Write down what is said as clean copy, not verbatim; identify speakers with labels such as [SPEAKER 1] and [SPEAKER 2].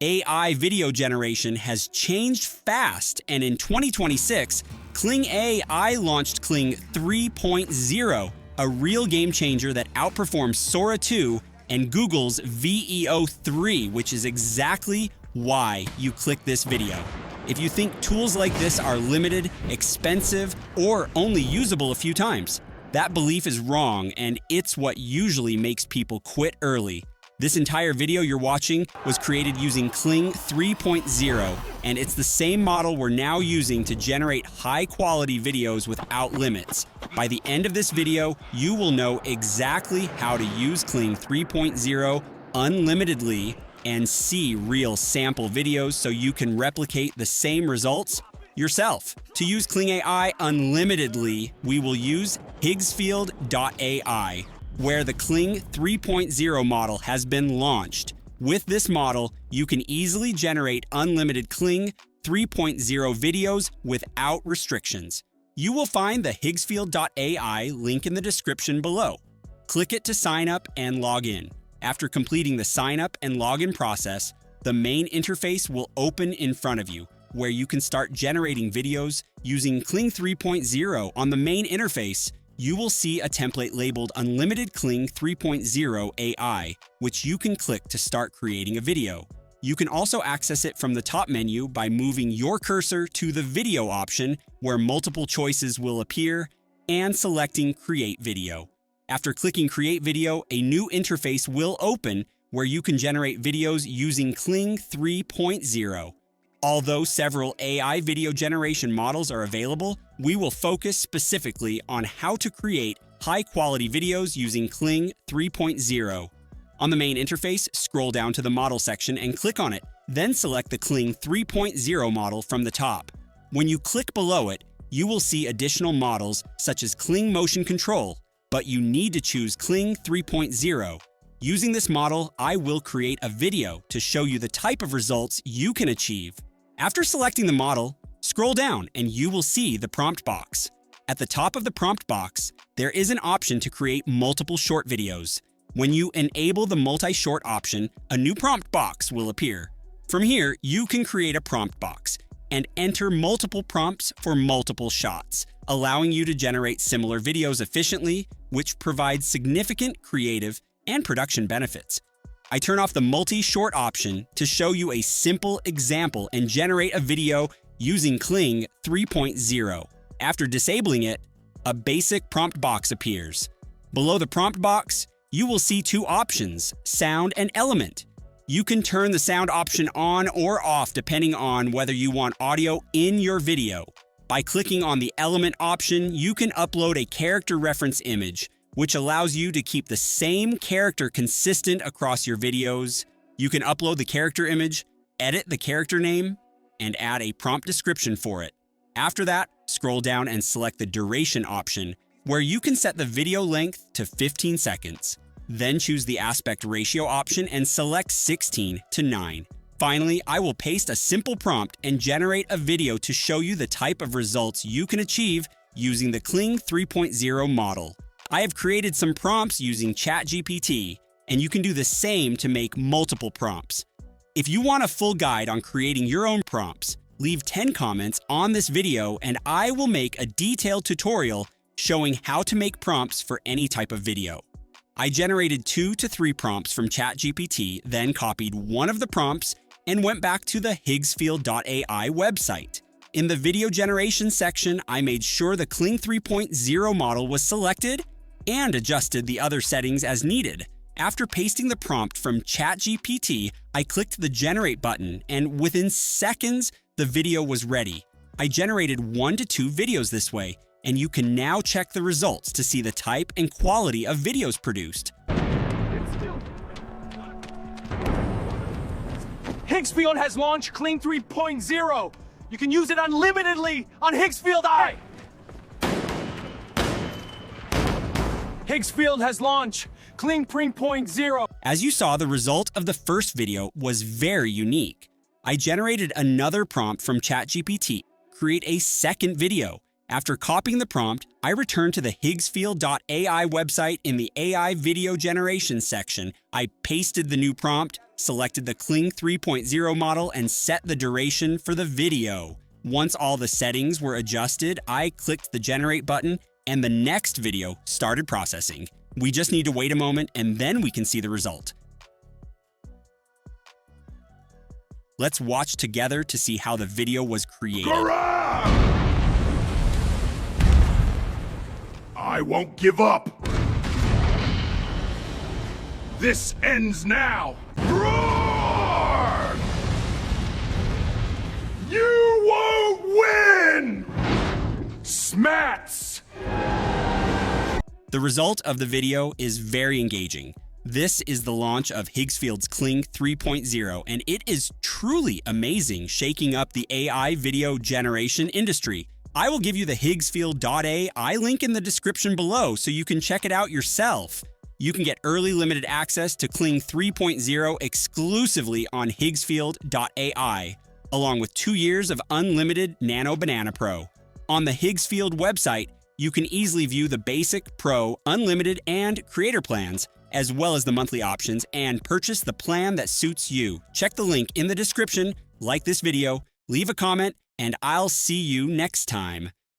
[SPEAKER 1] AI video generation has changed fast, and in 2026, Kling AI launched Kling 3.0, a real game changer that outperforms Sora 2 and Google's VEO 3, which is exactly why you click this video. If you think tools like this are limited, expensive, or only usable a few times, that belief is wrong, and it's what usually makes people quit early. This entire video you're watching was created using Kling 3.0, and it's the same model we're now using to generate high-quality videos without limits. By the end of this video, you will know exactly how to use Kling 3.0 unlimitedly and see real sample videos so you can replicate the same results yourself. To use Kling AI unlimitedly, we will use Higgsfield.ai, where the Kling 3.0 model has been launched. With this model, you can easily generate unlimited Kling 3.0 videos without restrictions. You will find the Higgsfield.ai link in the description below. Click it to sign up and log in. After completing the sign up and login process, the main interface will open in front of you, where you can start generating videos using Kling 3.0. On the main interface, you will see a template labeled Unlimited Kling 3.0 AI, which you can click to start creating a video. You can also access it from the top menu by moving your cursor to the video option, where multiple choices will appear, and selecting Create Video. After clicking Create Video, a new interface will open where you can generate videos using Kling 3.0. Although several AI video generation models are available, we will focus specifically on how to create high-quality videos using Kling 3.0. On the main interface, scroll down to the model section and click on it, then select the Kling 3.0 model from the top. When you click below it, you will see additional models such as Kling Motion Control, but you need to choose Kling 3.0. Using this model, I will create a video to show you the type of results you can achieve. After selecting the model, scroll down and you will see the prompt box. At the top of the prompt box, there is an option to create multiple short videos. When you enable the multi-short option, a new prompt box will appear. From here, you can create a prompt box and enter multiple prompts for multiple shots, allowing you to generate similar videos efficiently, which provides significant creative and production benefits. I turn off the multi-short option to show you a simple example and generate a video using Kling 3.0. After disabling it, a basic prompt box appears. Below the prompt box, you will see two options, sound and element. You can turn the sound option on or off depending on whether you want audio in your video. By clicking on the element option, you can upload a character reference image, which allows you to keep the same character consistent across your videos. You can upload the character image, edit the character name, and add a prompt description for it. After that, scroll down and select the duration option, where you can set the video length to 15 seconds. Then choose the aspect ratio option and select 16:9. Finally, I will paste a simple prompt and generate a video to show you the type of results you can achieve using the Kling 3.0 model. I have created some prompts using ChatGPT, and you can do the same to make multiple prompts. If you want a full guide on creating your own prompts, leave 10 comments on this video and I will make a detailed tutorial showing how to make prompts for any type of video. I generated 2 to 3 prompts from ChatGPT, then copied one of the prompts and went back to the Higgsfield.ai website. In the video generation section, I made sure the Kling 3.0 model was selected and adjusted the other settings as needed. After pasting the prompt from ChatGPT, I clicked the Generate button, and within seconds, the video was ready. I generated 1 to 2 videos this way, and you can now check the results to see the type and quality of videos produced.
[SPEAKER 2] Higgsfield has launched Kling 3.0. You can use it unlimitedly on Higgsfield.ai. Higgsfield has launched Kling 3.0.
[SPEAKER 1] As you saw, the result of the first video was very unique. I generated another prompt from ChatGPT, create a second video, After copying the prompt, I returned to the Higgsfield.ai website in the AI video generation section. I pasted the new prompt, selected the Kling 3.0 model, and set the duration for the video. Once all the settings were adjusted, I clicked the generate button and the next video started processing. We just need to wait a moment and then we can see the result. Let's watch together to see how the video was created.
[SPEAKER 3] I won't give up. This ends now. Roar! You won't win! Smats!
[SPEAKER 1] The result of the video is very engaging. This is the launch of Higgsfield's Kling 3.0, and it is truly amazing, shaking up the AI video generation industry. I will give you the Higgsfield.ai link in the description below so you can check it out yourself. You can get early limited access to Kling 3.0 exclusively on Higgsfield.ai, along with 2 years of unlimited Nano Banana Pro. On the Higgsfield website, you can easily view the basic, pro, unlimited, and creator plans, as well as the monthly options, and purchase the plan that suits you. Check the link in the description, like this video, leave a comment, and I'll see you next time.